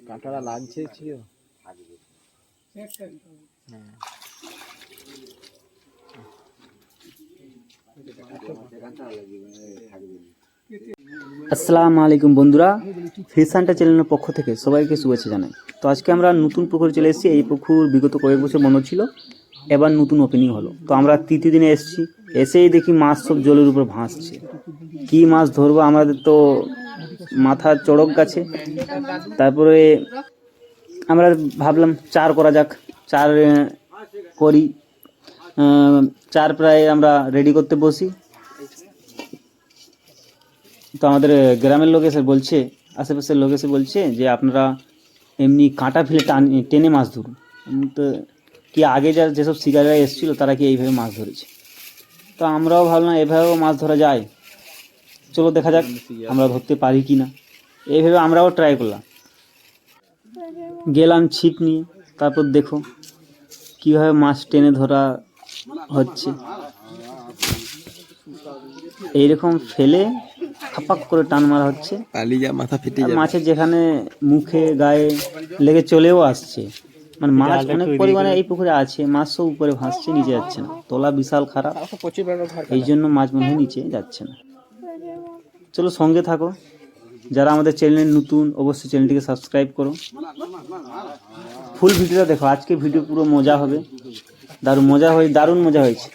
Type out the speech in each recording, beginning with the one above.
কাঁটাটা লাগছে ছিল। আসসালামু আলাইকুম বন্ধুরা, ফিশ হান্টার চ্যানেলের পক্ষ থেকে সবাইকে শুভেচ্ছা জানাই। তো আজকে আমরা নতুন পুকুরে চলে এসেছি। এই পুকুর বিগত কয়েক বছর বন্ধ ছিল, এবার নতুন ওপেনিং হলো। তো আমরা তৃতীয় দিনে এসেছি, এসেই দেখি মাছ সব জলের উপর ভাসছে। কি মাছ ধরবো, আমাদের তো মাথা চড়ক গাছে। তারপরে আমরা ভাবলাম চার করা যাক, চার করি। চার প্রায় আমরা রেডি করতে বসি। তো আমাদের গ্রামের লোক এসে বলছে, আশেপাশের লোক এসে বলছে যে আপনারা এমনি কাঁটা ফেলে টেনে মাছ ধরুন। তো কি আগে যেসব শিকারীরা এসেছিলো তারা কি এইভাবে মাছ ধরেছে। তো আমরাও ভাবলাম এভাবেও মাছ ধরা যায়, চলো দেখা যাক আমরা ধরতে পারি কি না। এইভাবে আমরাও ট্রাই করলাম, গেলাম ছিপ নিয়ে। তারপর দেখো কীভাবে মাছ টেনে ধরা হচ্ছে। এইরকম ফেলে ফাপাক করে টান মারা হচ্ছে, মাথা ফেটে যাবে। মাছের যেখানে মুখে গায়ে লেগে চলেও আসছে। মানে মাছ অনেক পরিমাণে এই পুকুরে আছে, মাছ সব উপরে ভাসছে, নিচে যাচ্ছে না। তলা বিশাল খারাপ, এই জন্য মাছ মনে হয় নিচে যাচ্ছে না। চলো সঙ্গে থাকো, যারা আমাদের চ্যানেলে নতুন অবশ্যই চ্যানেলটিকে সাবস্ক্রাইব করো, ফুল ভিডিওটা দেখো। আজকে ভিডিও পুরো মজা হবে, দারুণ মজা হয়েছে।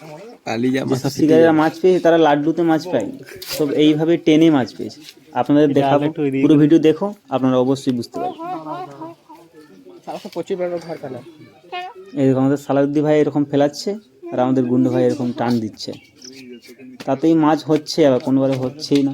শিকারীরা মাছ পেয়েছে, তারা লাড্ডুতে মাছ পায়, সব এইভাবে টেনে মাছ পেয়েছে। আপনাদের দেখাবো, পুরো ভিডিও দেখো, আপনারা অবশ্যই বুঝতে পারবেন। এরকম আমাদের সালাউদ্দি ভাই এরকম ফেলাচ্ছে, আর আমাদের গুন্ডু ভাই এরকম টান দিচ্ছে, তাতেই মাছ হচ্ছে, আবার কোনোবারে হচ্ছেই না।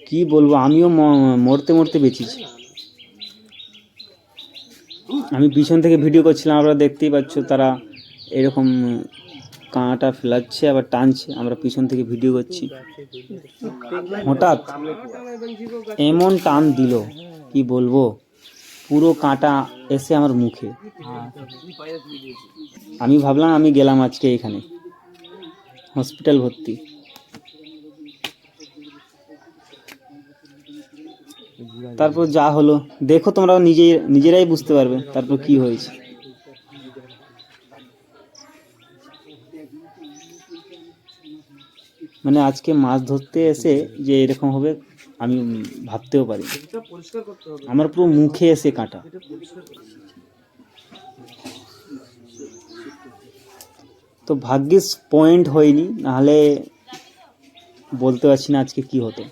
কি বলবো, আমিও মরতে মরতে বেঁচেছি। আমি পিছন থেকে ভিডিও করছিলাম, আপনারা দেখতেই পাচ্ছ, তারা এরকম কাঁটা ফেলাচ্ছে আবার টানছে, আমরা পিছন থেকে ভিডিও করছি। হঠাৎ এমন টান দিল, কি বলবো, পুরো কাঁটা এসে আমার মুখে। আমি ভাবলাম আমি গেলাম আজকে এখানে, হসপিটাল ভর্তি। তারপর যা হলো দেখো, তোমরা নিজেরাই বুঝতে পারবে তারপর কি হয়েছে। মানে আজকে মাছ ধরতে এসে যে এরকম হবে আমি ভাবতেও পারি। আমার পুরো মুখে এসে কাঁটা। তো ভাগ্যিস পয়েন্ট হয়নি, নাহলে বলতে পারছি না আজকে কি হতো।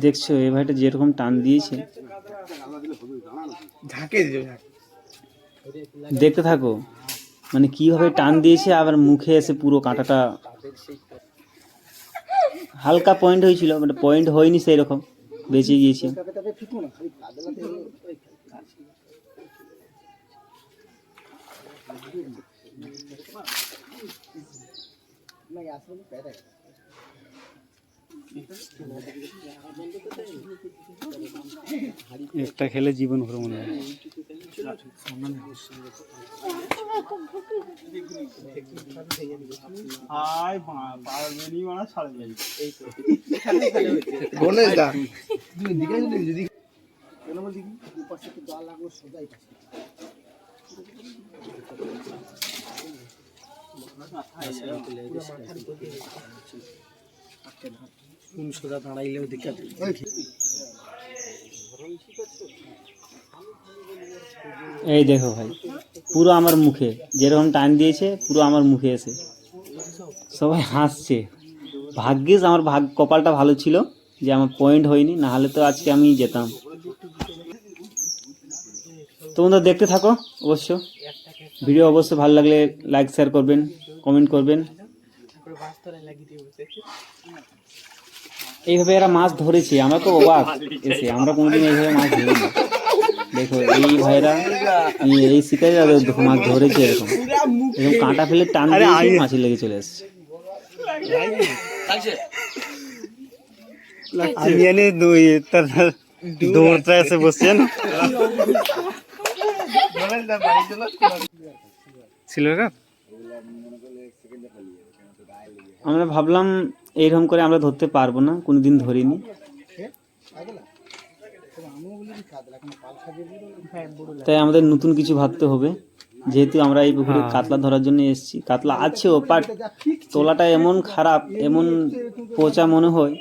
দেখছো এই ভাইটা যেরকম টান দিয়েছে, দেখতে থাকো মানে কিভাবে টান দিয়েছে, আবার মুখে এসে পুরো কাঁটাটা। হালকা পয়েন্ট হয়েছিল, মানে পয়েন্ট হয়নি সেই রকম, বেঁচে গিয়েছে। একটা খেলে জীবন ভর মনে হয়। সোজা দাঁড়াইলেও দিক্কত। এই দেখো ভাই, পুরো আমার মুখে যেরকম টান দিয়েছে, পুরো আমার মুখে এসে সবাই হাসছে। ভাগ্যিস আমার কপালটা ভালো ছিল যে আমার পয়েন্ট হয়নি, না হলে তো আজকে আমি যেতাম। তোমরা দেখতে থাকো, অবশ্য ভিডিও অবশ্যই ভালো লাগলে লাইক শেয়ার করবেন, কমেন্ট করবেন। এইভাবে এরা মাছ ধরেছে, আমরা তো অবাক এসে, আমরা কোনোদিন এইভাবে মাছ ধরিনি। দেখো এই ভাইরা এই শিকারীরা দেখো মাছ ধরেছে এরকম এরকম কাঁটা ফেলে টান দিয়েছে, মাছি লেগে চলে আসছে। দৌড়তে এসে বসছেন আমরা ভাবলাম এইরকম করে আমরা ধরতে পারবো না, কোনোদিন ধরিনি। তাই আমাদের নতুন কিছু ভাবতে হবে, যেহেতু আমরা এই পুকুরে কাতলা ধরার জন্য এসেছি। কাতলা আছেও, বাট তোলাটা এমন খারাপ, এমন পচা মনে হয়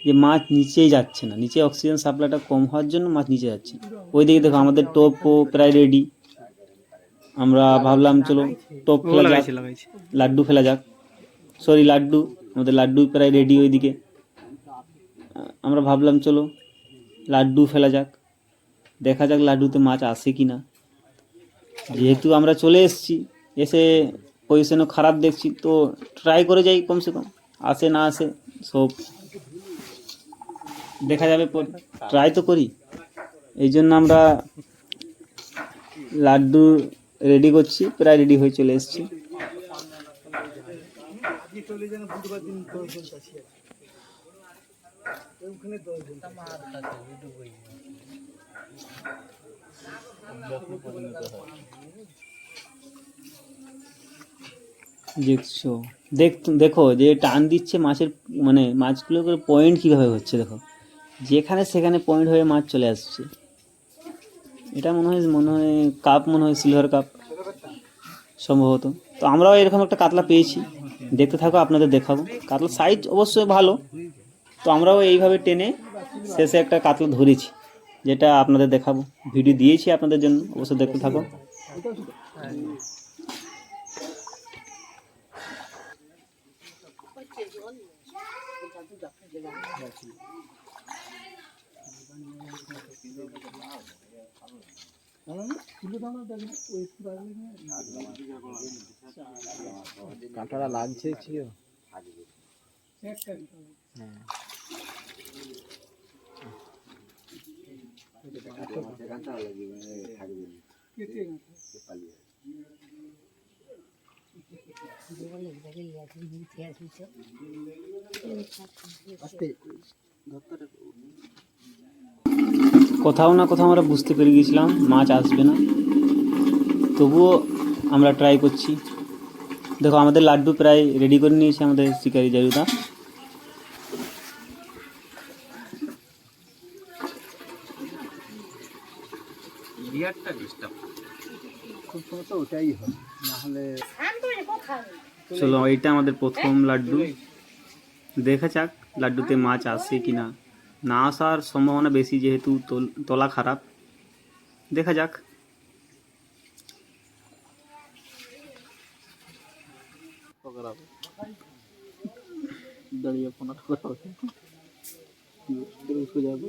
যে মাছ নিচেই যাচ্ছে না। নিচে অক্সিজেন সাপ্লাইটা কম হওয়ার জন্য মাছ নিচে যাচ্ছে। ওইদিকে দেখো আমাদের টোপও প্রায় রেডি। আমরা ভাবলাম চলো টোপ ফেলা যাক, লাড্ডু ফেলা যাক, সরি লাড্ডু, আমাদের লাড্ডু প্রায় রেডি। ওইদিকে আমরা ভাবলাম চলো লাড্ডু ফেলা যাক, দেখা যাক লাড্ডুতে মাছ আসে কি না। যেহেতু আমরা চলে এসেছি, এসে পজিশনও খারাপ দেখছি, তো ট্রাই করে যাই, কমসে কম আসে না আসে সব দেখা যাবে, ট্রাই তো করি। এই জন্য আমরা লাড্ডু রেডি করছি, প্রায় রেডি হয়ে চলে এসেছি। দেখছো, দেখো যে টান দিচ্ছে মাছের, মানে মাছগুলোর পয়েন্ট কীভাবে হচ্ছে দেখো, যেখানে সেখানে পয়েন্ট হয়ে মাছ চলে আসছে। এটা মনে হয় কাপ, মনে হয় সিলভার কাপ সম্ভবত। তো আমরাও এরকম একটা কাতলা পেয়েছি, দেখতে থাকো, আপনাদের দেখাবো। কাতলা সাইজ অবশ্যই ভালো। তো আমরাও এইভাবে টেনে শেষে একটা কাতলা ধরেছি, যেটা আপনাদের দেখাবো। ভিডিও দিয়েছি আপনাদের জন্য, অবশ্যই দেখতে থাকো। কাঁটাটা লাগছে ছিল। কোথাও না কোথাও আমরা বুঝতে পেরে গেছিলাম মাছ আসবে না, তবুও আমরা ট্রাই করছি। দেখো আমাদের লাড্ডু প্রায় রেডি করে নিয়েছে আমাদের শিকারি জারুদা। ওটাই হয়, নাহলে চলো এইটা আমাদের প্রথম লাড্ডু, দেখা যাক লাড্ডুতে মাছ আসে কি না। না আসার সম্ভাবনা বেশি, যেহেতু তলা খারাপ। দেখা যাক। দাঁড়িয়ে ফোন করা যাবে।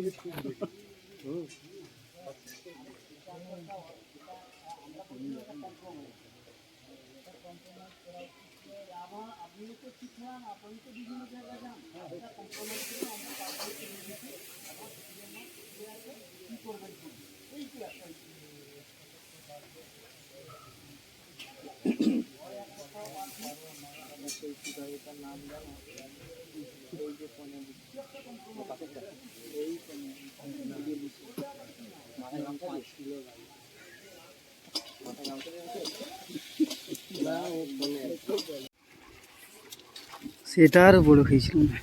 সেটা আরো বড় হয়েছিল না।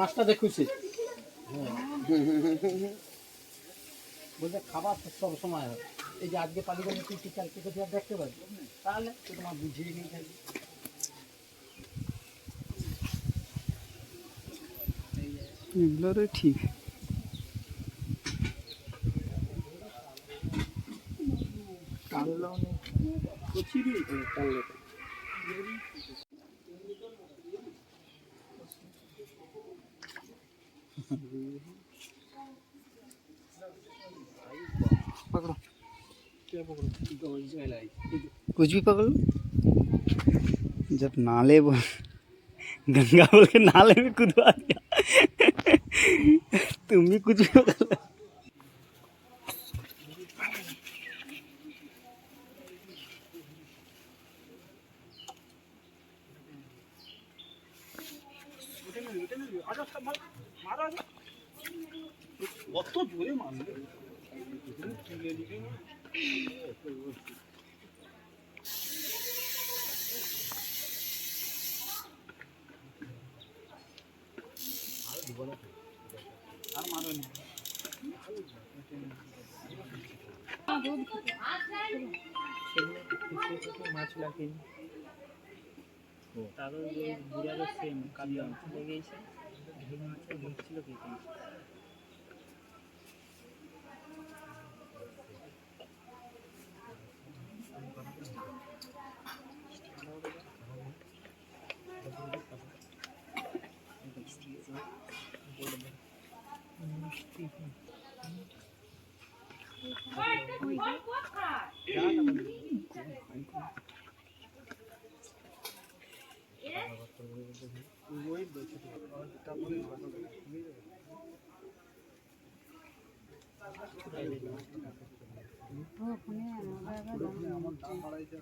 মাছটা দেখুছি বলতে খাবার সব সময় হয়। এই যে আজকে পালি গেলে তুই কালকে যদি আর দেখতে পাবি, তাহলে তোমার বুঝিয়ে নিয়ে থাকবি। এগুলো ঠিক। पकड़ो कुछ भी पकड़ लो जब नाले बोल गंगा बोल के नाले में कूदवा दिया तुम भी कुछ भी पकड़ लो কত জোরে মারবে আর মারবেন মাছ লাগে তারও বুড়ারও সেম কালিয়া চলে গিয়েছে ঢেউ মাছটা ধরছিল কি আমার দাম বাড়াইছে